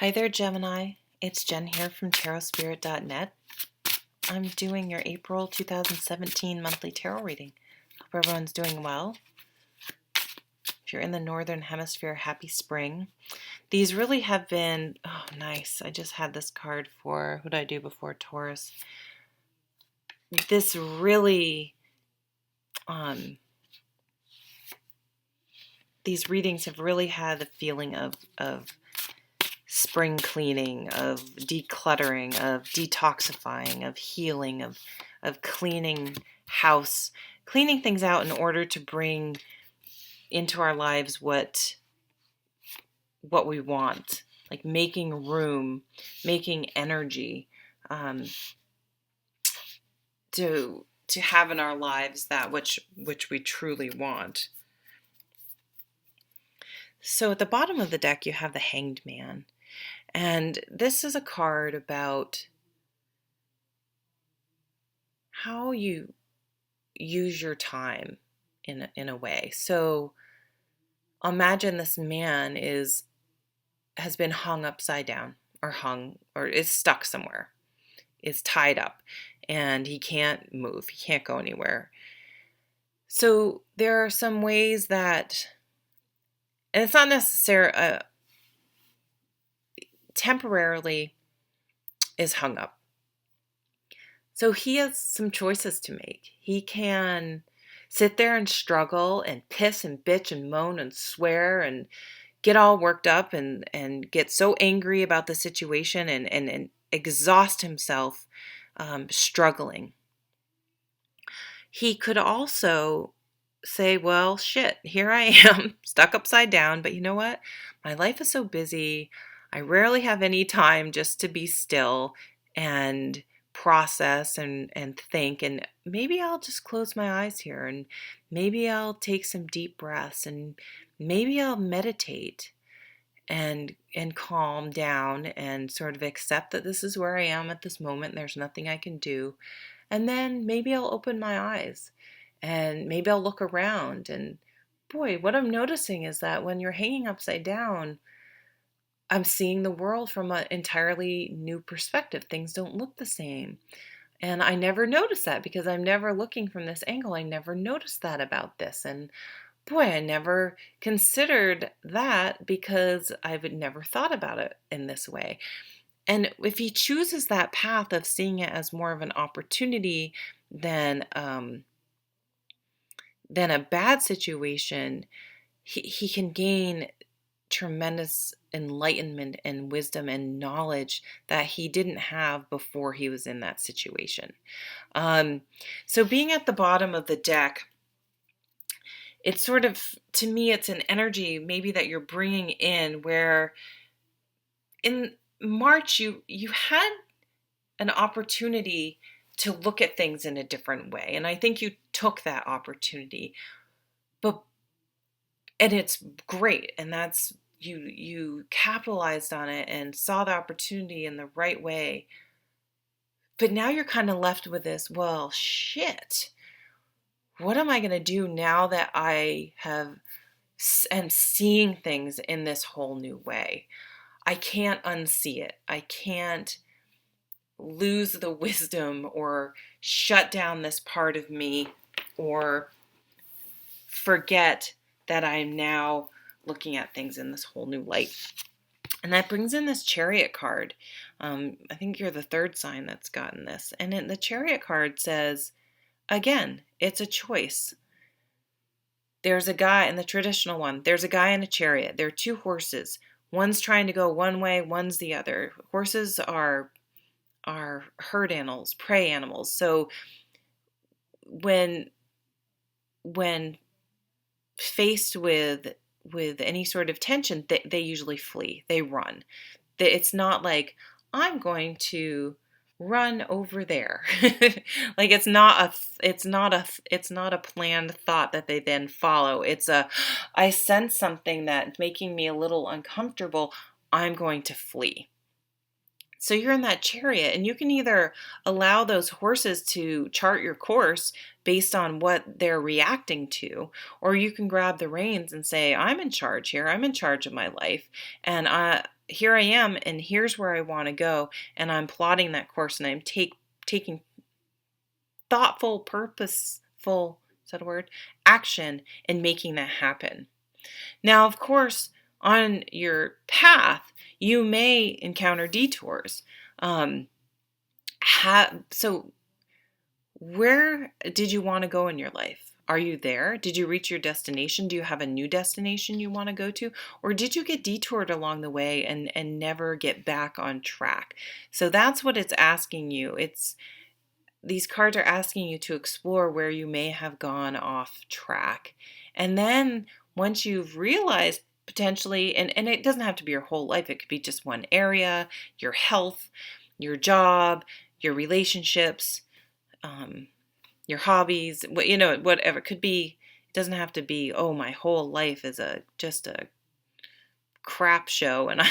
Hi there, Gemini. It's Jen here from tarotspirit.net. I'm doing your April 2017 monthly tarot reading. Hope everyone's doing well. If you're in the Northern Hemisphere, happy spring. These really have been, oh, nice. I just had this card for, who did I do before? Taurus. This really, these readings have really had the feeling of spring cleaning, of decluttering, of detoxifying, of healing, of cleaning house, cleaning things out in order to bring into our lives what we want, like making room, making energy, to have in our lives that which we truly want. So at the bottom of the deck you have the Hanged Man. And this is a card about how you use your time in a way. So imagine this man has been hung upside down or is stuck somewhere, is tied up, and he can't move, he can't go anywhere. So there are some ways that, and it's not necessarily temporarily is hung up. So he has some choices to make. He can sit there and struggle and piss and bitch and moan and swear and get all worked up and get so angry about the situation and exhaust himself struggling. He could also say, well, shit, here I am, stuck upside down, but you know what? My life is so busy. I rarely have any time just to be still and process and think, and maybe I'll just close my eyes here, and maybe I'll take some deep breaths, and maybe I'll meditate and calm down and sort of accept that this is where I am at this moment and there's nothing I can do. And then maybe I'll open my eyes and maybe I'll look around. And boy, what I'm noticing is that when you're hanging upside down, I'm seeing the world from an entirely new perspective. Things don't look the same. And I never noticed that because I'm never looking from this angle. I never noticed that about this. And boy, I never considered that because I've never thought about it in this way. And if he chooses that path of seeing it as more of an opportunity than a bad situation, he can gain tremendous enlightenment and wisdom and knowledge that he didn't have before he was in that situation. So being at the bottom of the deck, it's sort of, to me, it's an energy maybe that you're bringing in where in March you had an opportunity to look at things in a different way. And I think you took that opportunity. And it's great. And that's, you capitalized on it and saw the opportunity in the right way. But now you're kind of left with this, well, shit. What am I going to do now that I am seeing things in this whole new way? I can't unsee it. I can't lose the wisdom or shut down this part of me or forget that I'm now looking at things in this whole new light. And that brings in this Chariot card. I think you're the third sign that's gotten this. And the Chariot card says, again, it's a choice. There's a guy, in the traditional one, there's a guy in a chariot. There are two horses. One's trying to go one way, one's the other. Horses are herd animals, prey animals. So when faced with any sort of tension, they usually flee. They run. It's not like, I'm going to run over there. Like it's not a planned thought that they then follow. It's I sense something that's making me a little uncomfortable. I'm going to flee. So you're in that chariot, and you can either allow those horses to chart your course based on what they're reacting to, or you can grab the reins and say, I'm in charge here. I'm in charge of my life, and here I am, and here's where I want to go, and I'm plotting that course, and I'm taking thoughtful, purposeful, is that a word? Action in making that happen. Now, of course, on your path, you may encounter detours. So where did you want to go in your life? Are you there? Did you reach your destination? Do you have a new destination you want to go to? Or did you get detoured along the way and never get back on track? So that's what it's asking you. These cards are asking you to explore where you may have gone off track. And then once you've realized potentially, and it doesn't have to be your whole life, it could be just one area, your health, your job, your relationships, your hobbies, whatever. It could be, it doesn't have to be, oh, my whole life is just a crap show and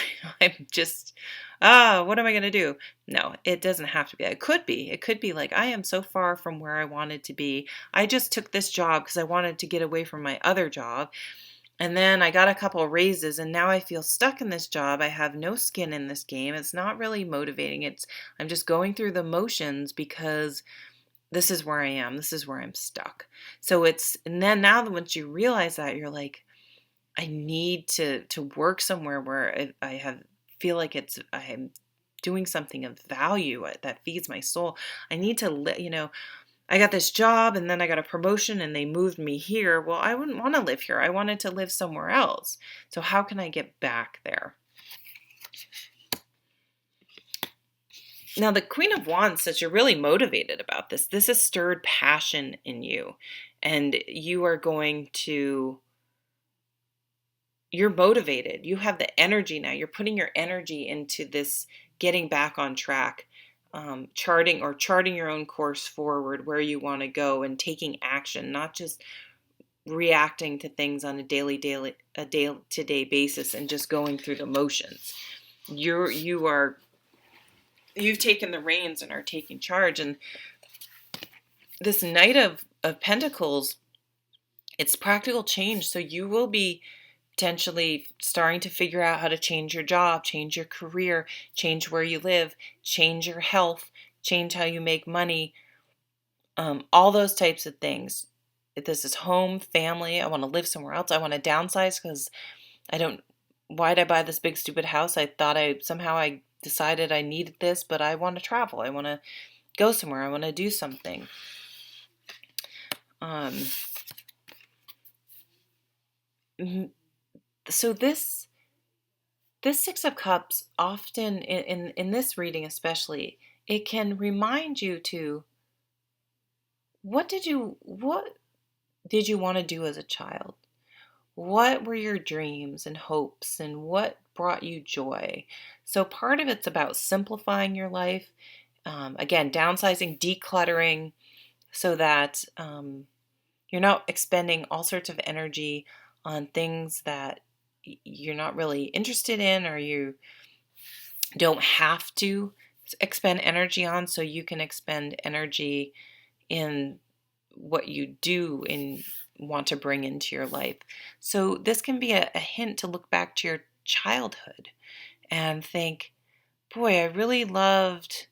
I'm just, what am I going to do? No, it doesn't have to be. It could be. It could be like, I am so far from where I wanted to be. I just took this job because I wanted to get away from my other job. And then I got a couple of raises and now I feel stuck in this job. I have no skin in this game. It's not really motivating. I'm just going through the motions because this is where I am. This is where I'm stuck. And then now that once you realize that, you're like, I need to work somewhere where I feel like I'm doing something of value that feeds my soul. I need to I got this job and then I got a promotion and they moved me here. Well, I wouldn't want to live here. I wanted to live somewhere else. So how can I get back there? Now, the Queen of Wands says you're really motivated about this. This has stirred passion in you, and you're motivated. You have the energy now. You're putting your energy into this getting back on track, charting your own course forward where you want to go and taking action, not just reacting to things on a day-to-day basis and just going through the motions. You've taken the reins and are taking charge. And this Knight of Pentacles, it's practical change. So you will be potentially starting to figure out how to change your job, change your career, change where you live, change your health, change how you make money, all those types of things. If this is home, family, I want to live somewhere else. I want to downsize because why'd I buy this big stupid house? I thought I decided I needed this, but I want to travel. I want to go somewhere. I want to do something. So this Six of Cups often, in this reading especially, it can remind you to, what did you want to do as a child? What were your dreams and hopes, and what brought you joy? So part of it's about simplifying your life. Again, downsizing, decluttering, so that you're not expending all sorts of energy on things that you're not really interested in, or you don't have to expend energy on, so you can expend energy in what you do and want to bring into your life. So this can be a hint to look back to your childhood and think, boy, I really loved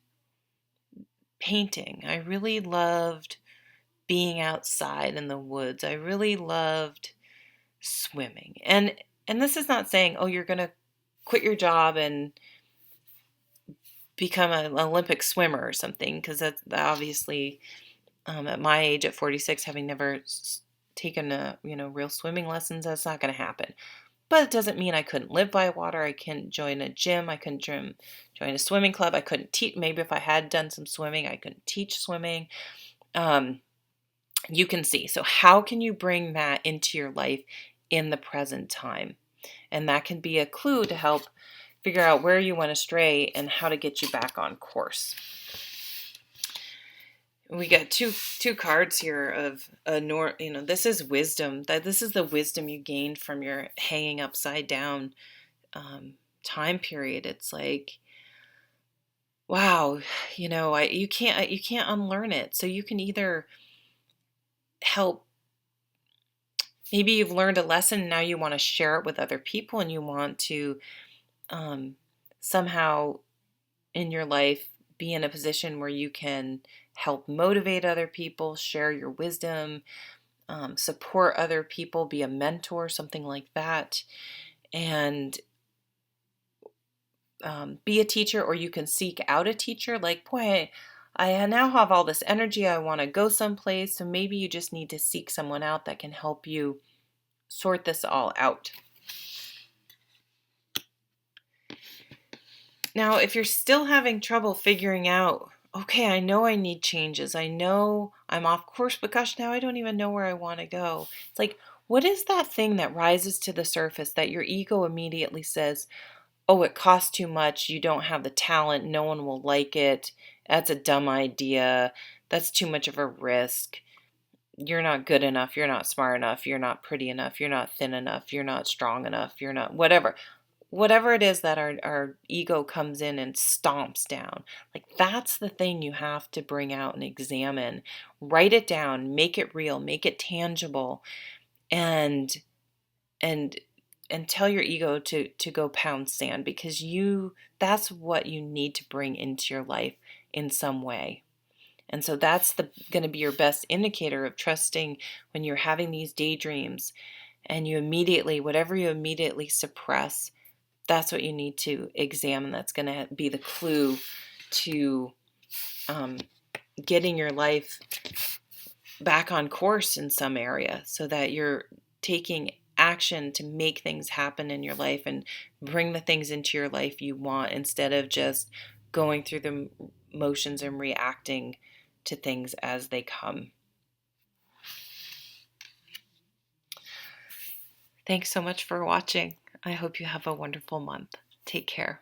painting. I really loved being outside in the woods. I really loved swimming. And this is not saying, oh, you're going to quit your job and become an Olympic swimmer or something, because that's obviously, at my age, at 46, having never taken real swimming lessons, that's not going to happen. But it doesn't mean I couldn't live by water. I couldn't join a gym. I couldn't join a swimming club. I couldn't teach. Maybe if I had done some swimming, I couldn't teach swimming. You can see. So how can you bring that into your life in the present time? And that can be a clue to help figure out where you went astray and how to get you back on course. We got two cards here of this is wisdom. This is the wisdom you gained from your hanging upside down time period. It's like, wow, you can't unlearn it. So you can either help. Maybe you've learned a lesson and now you want to share it with other people, and you want to um, somehow in your life be in a position where you can help motivate other people, share your wisdom, support other people, be a mentor, something like that, and be a teacher, or you can seek out a teacher. Like, boy, I now have all this energy. I want to go someplace. So maybe you just need to seek someone out that can help you sort this all out. Now, if you're still having trouble figuring out, okay, I know I need changes. I know I'm off course, but gosh, now I don't even know where I want to go. It's like, what is that thing that rises to the surface that your ego immediately says, oh, it costs too much. You don't have the talent. No one will like it. That's a dumb idea. That's too much of a risk. You're not good enough. You're not smart enough. You're not pretty enough. You're not thin enough. You're not strong enough. You're not whatever. Whatever it is that our ego comes in and stomps down. Like, that's the thing you have to bring out and examine. Write it down. Make it real. Make it tangible. And and and tell your ego to go pound sand, because that's what you need to bring into your life in some way. And so that's going to be your best indicator of trusting when you're having these daydreams and whatever you immediately suppress, that's what you need to examine. That's going to be the clue to getting your life back on course in some area, so that you're taking action to make things happen in your life and bring the things into your life you want, instead of just going through the motions and reacting to things as they come. Thanks so much for watching. I hope you have a wonderful month. Take care.